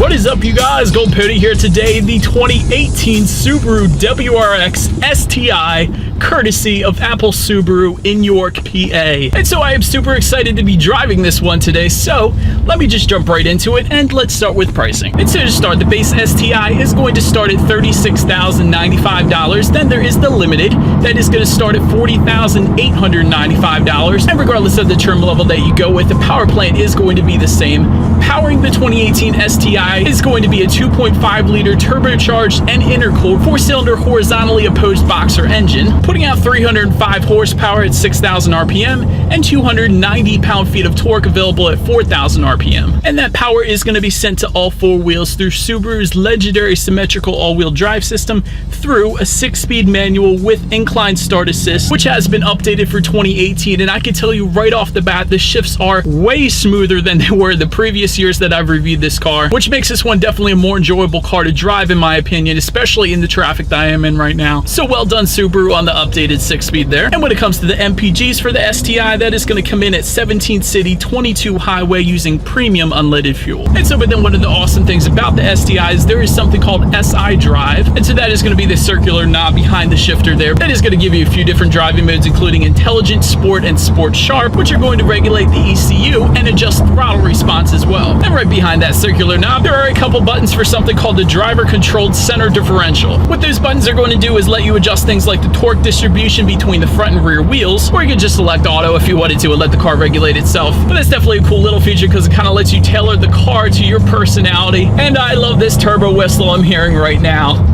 What is up, you guys? Gold Pony here today. The 2018 Subaru WRX STI, courtesy of Apple Subaru in York, PA. And so I am super excited to be driving this one today. So let me just jump right into it, and let's start with pricing. And so to start, the base STI is going to start at $36,095. Then there is the limited that is going to start at $40,895. And regardless of the trim level that you go with, the power plant is going to be the same. Powering the 2018 STI is going to be a 2.5 liter turbocharged and intercooled 4-cylinder horizontally opposed boxer engine, putting out 305 horsepower at 6,000 RPM and 290 pound-feet of torque available at 4,000 RPM. And that power is going to be sent to all four wheels through Subaru's legendary symmetrical all-wheel drive system through a 6-speed manual with incline start assist, which has been updated for 2018. And I can tell you right off the bat, the shifts are way smoother than they were the previous years that I've reviewed this car, which makes this one definitely a more enjoyable car to drive in my opinion, especially in the traffic that I am in right now. So well done, Subaru, on the updated 6-speed there. And when it comes to the MPGs for the STI, that is going to come in at 17 city, 22 highway using premium unleaded fuel. And so, but then one of the awesome things about the STI is there is something called SI Drive. And so that is going to be the circular knob behind the shifter there. That is going to give you a few different driving modes, including Intelligent, Sport, and Sport Sharp, which are going to regulate the ECU and adjust throttle response as well. And right behind that circular knob, there are a couple buttons for something called the driver-controlled center differential. What those buttons are going to do is let you adjust things like the torque distribution between the front and rear wheels, or you could just select auto if you wanted to and let the car regulate itself. But that's definitely a cool little feature because it kind of lets you tailor the car to your personality. And I love this turbo whistle I'm hearing right now.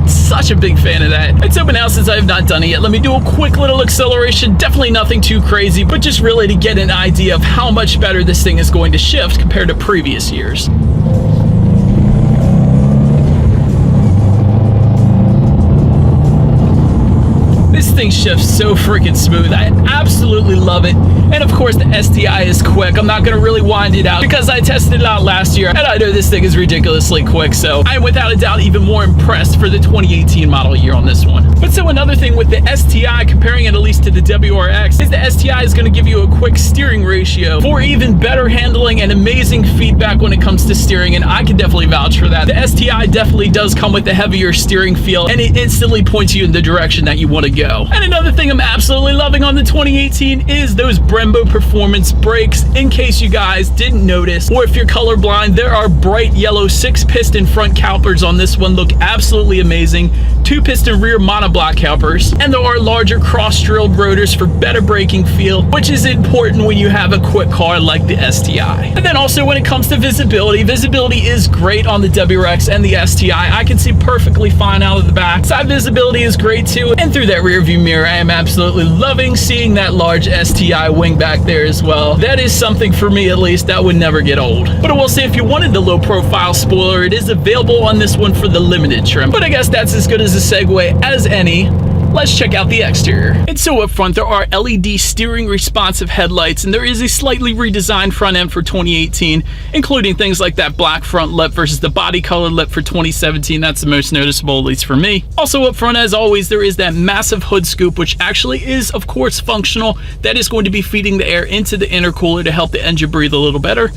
Such a big fan of that. And so, but now since I have not done it yet, let me do a quick little acceleration. Definitely nothing too crazy, but just really to get an idea of how much better this thing is going to shift compared to previous years. This thing shifts so freaking smooth. I absolutely love it. And of course, the STI is quick. I'm not going to really wind it out because I tested it out last year and I know this thing is ridiculously quick. So I'm without a doubt even more impressed for the 2018 model year on this one. But so another thing with the STI, comparing it at least to the WRX, is the STI is going to give you a quick steering ratio for even better handling and amazing feedback when it comes to steering. And I can definitely vouch for that. The STI definitely does come with a heavier steering feel and it instantly points you in the direction that you want to go. And another thing I'm absolutely loving on the 2018 is those Brembo performance brakes. In case you guys didn't notice, or if you're colorblind, there are bright yellow 6-piston front calipers on this one. Look absolutely amazing. 2-piston rear monoblock calipers, and there are larger cross-drilled rotors for better braking feel, which is important when you have a quick car like the STI. And then also when it comes to visibility, visibility is great on the WRX and the STI. I can see perfectly fine out of the back. Side visibility is great too, and through that rear view mirror, I am absolutely loving seeing that large STI wing back there as well. That is something for me at least that would never get old. But I will say, if you wanted the low profile spoiler, it is available on this one for the limited trim. But I guess that's as good as a segue as any. Let's check out the exterior. And so up front, there are LED steering responsive headlights, and there is a slightly redesigned front end for 2018, including things like that black front lip versus the body color lip for 2017. That's the most noticeable, at least for me. Also up front, as always, there is that massive hood scoop, which actually is, of course, functional. That is going to be feeding the air into the intercooler to help the engine breathe a little better.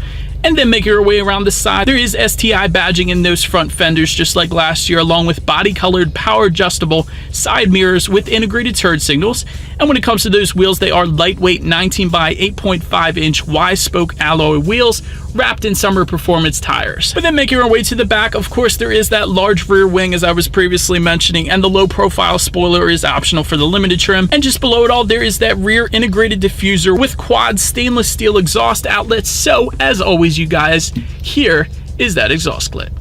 And then making our way around the side, there is STI badging in those front fenders just like last year, along with body-colored, power-adjustable side mirrors with integrated turn signals. And when it comes to those wheels, they are lightweight 19 by 8.5 inch Y-spoke alloy wheels wrapped in summer performance tires. But then making our way to the back, of course, there is that large rear wing as I was previously mentioning, and the low-profile spoiler is optional for the limited trim. And just below it all, there is that rear integrated diffuser with quad stainless steel exhaust outlets. So as always, you guys, here is that exhaust clip.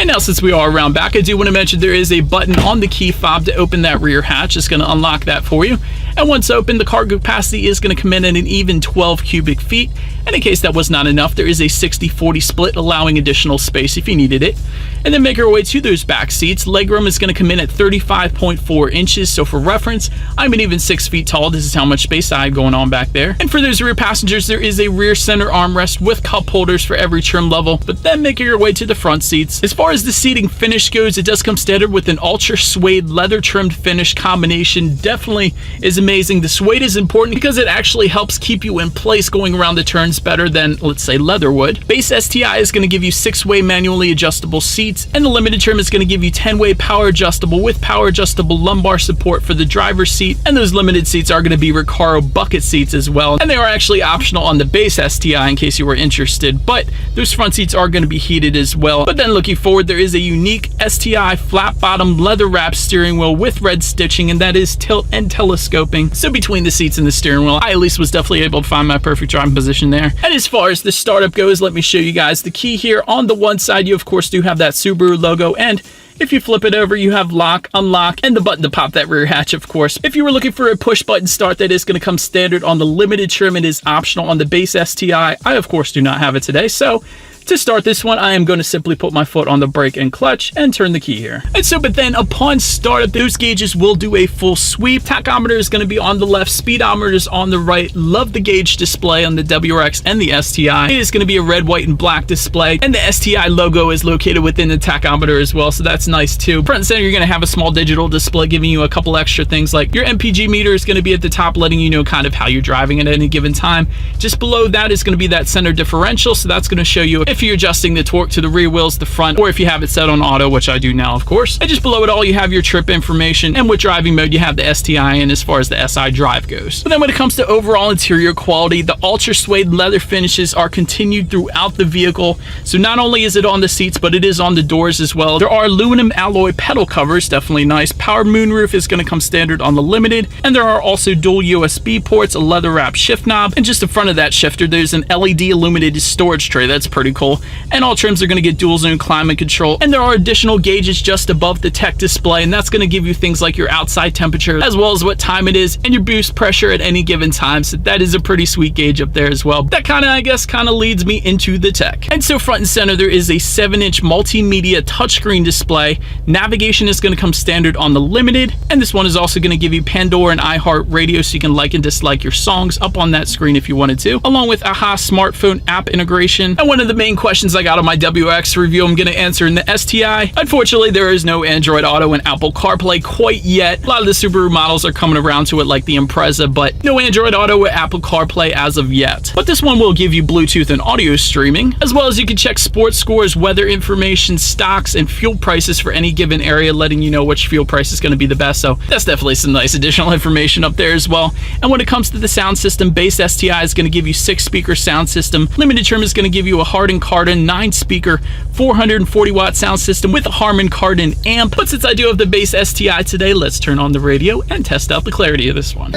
Now, since we are around back, I do want to mention there is a button on the key fob to open that rear hatch. It's going to unlock that for you. And once open, the cargo capacity is going to come in at an even 12 cubic feet. And in case that was not enough, there is a 60-40 split, allowing additional space if you needed it. And then make our way to those back seats. Legroom is going to come in at 35.4 inches. So for reference, I'm an even 6 feet tall. This is how much space I have going on back there. And for those rear passengers, there is a rear center armrest with cup holders for every trim level. But then making your way to the front seats. As far as the seating finish goes, it does come standard with an ultra suede leather trimmed finish combination. Definitely is amazing. The suede is important because it actually helps keep you in place going around the turns better than, let's say, leather would. Base STI is going to give you 6-way manually adjustable seats, and the limited trim is going to give you 10-way power adjustable with power adjustable lumbar support for the driver's seat. And those limited seats are going to be Recaro bucket seats as well, and they are actually optional on the base STI in case you were interested, but those front seats are going to be heated as well. But then looking forward, there is a unique STI flat bottom leather wrap steering wheel with red stitching, and that is tilt and telescoping. So between the seats and the steering wheel, I at least was definitely able to find my perfect driving position there. And as far as the startup goes, let me show you guys the key here. On the one side, you of course do have that Subaru logo, and if you flip it over, you have lock, unlock, and the button to pop that rear hatch, of course. If you were looking for a push button start, that is going to come standard on the limited trim. It is optional on the base STI. I, of course, do not have it today, so to start this one, I am going to simply put my foot on the brake and clutch and turn the key here. And so, but then upon startup, those gauges will do a full sweep. Tachometer is going to be on the left, speedometer is on the right. Love the gauge display on the WRX and the STI. It is going to be a red, white, and black display, and the STI logo is located within the tachometer as well, so that's nice too. Front and center, you're going to have a small digital display giving you a couple extra things, like your MPG meter is going to be at the top, letting you know kind of how you're driving at any given time. Just below that is going to be that center differential, so that's going to show you if you're adjusting the torque to the rear wheels, the front, or if you have it set on auto, which I do now, of course. And just below it all, you have your trip information, and with driving mode, you have the STI in as far as the SI drive goes. But then when it comes to overall interior quality, the ultra suede leather finishes are continued throughout the vehicle. So not only is it on the seats, but it is on the doors as well. There are aluminum alloy pedal covers, definitely nice. Power moonroof is going to come standard on the limited, and there are also dual USB ports, a leather wrap shift knob, and just in front of that shifter, there's an LED illuminated storage tray. That's pretty cool. And all trims are going to get dual zone climate control, and there are additional gauges just above the tech display, and that's going to give you things like your outside temperature as well as what time it is and your boost pressure at any given time. So that is a pretty sweet gauge up there as well. That kind of, I guess, leads me into the tech. And so front and center, there is a 7-inch multimedia touchscreen display. Navigation is going to come standard on the limited, and this one is also going to give you Pandora and iHeart Radio, so you can like and dislike your songs up on that screen if you wanted to, along with AHA smartphone app integration. And one of the main questions I got on my WRX review, I'm going to answer in the STI. Unfortunately, there is no Android Auto and Apple CarPlay quite yet. A lot of the Subaru models are coming around to it, like the Impreza, but no Android Auto or Apple CarPlay as of yet. But this one will give you Bluetooth and audio streaming, as well as you can check sports scores, weather information, stocks, and fuel prices for any given area, letting you know which fuel price is going to be the best. So that's definitely some nice additional information up there as well. And when it comes to the sound system, base STI is going to give you 6-speaker sound system. Limited trim is going to give you a Hardin Kardon 9-speaker 440-watt sound system with a Harman Kardon amp. But since I do have the base STI today, let's turn on the radio and test out the clarity of this one.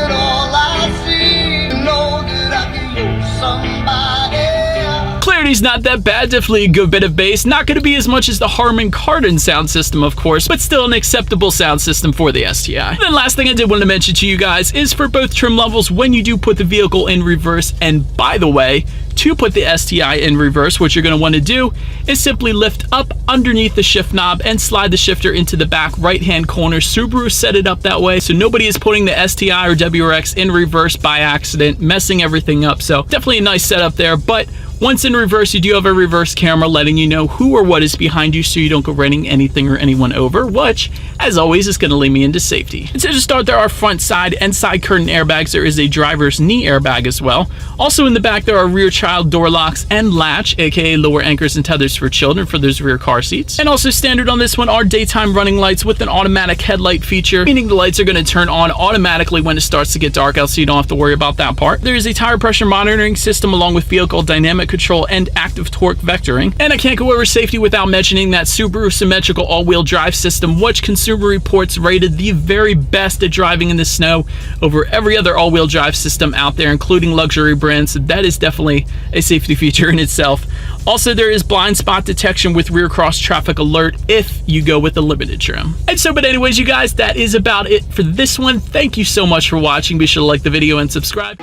Clarity's not that bad, definitely a good bit of bass. Not going to be as much as the Harman Kardon sound system, of course, but still an acceptable sound system for the STI. And then last thing I did want to mention to you guys is for both trim levels, when you do put the vehicle in reverse, and by the way, to put the STI in reverse, what you're going to want to do is simply lift up underneath the shift knob and slide the shifter into the back right-hand corner. Subaru set it up that way, so nobody is putting the STI or WRX in reverse by accident, messing everything up. So definitely a nice setup there, but once in reverse, you do have a reverse camera letting you know who or what is behind you so you don't go running anything or anyone over, which, as always, is going to lead me into safety. And so to start, there are front, side, and side curtain airbags. There is a driver's knee airbag as well. Also in the back, there are rear child door locks and latch, aka lower anchors and tethers for children for those rear car seats. And also standard on this one are daytime running lights with an automatic headlight feature, meaning the lights are going to turn on automatically when it starts to get dark out, so you don't have to worry about that part. There is a tire pressure monitoring system along with vehicle dynamic traction control and active torque vectoring. And I can't go over safety without mentioning that Subaru symmetrical all-wheel drive system, which Consumer Reports rated the very best at driving in the snow over every other all-wheel drive system out there, including luxury brands. So that is definitely a safety feature in itself. Also, there is blind spot detection with rear cross traffic alert if you go with the limited trim. And so, but anyways, you guys, that is about it for this one. Thank you so much for watching. Be sure to like the video and subscribe.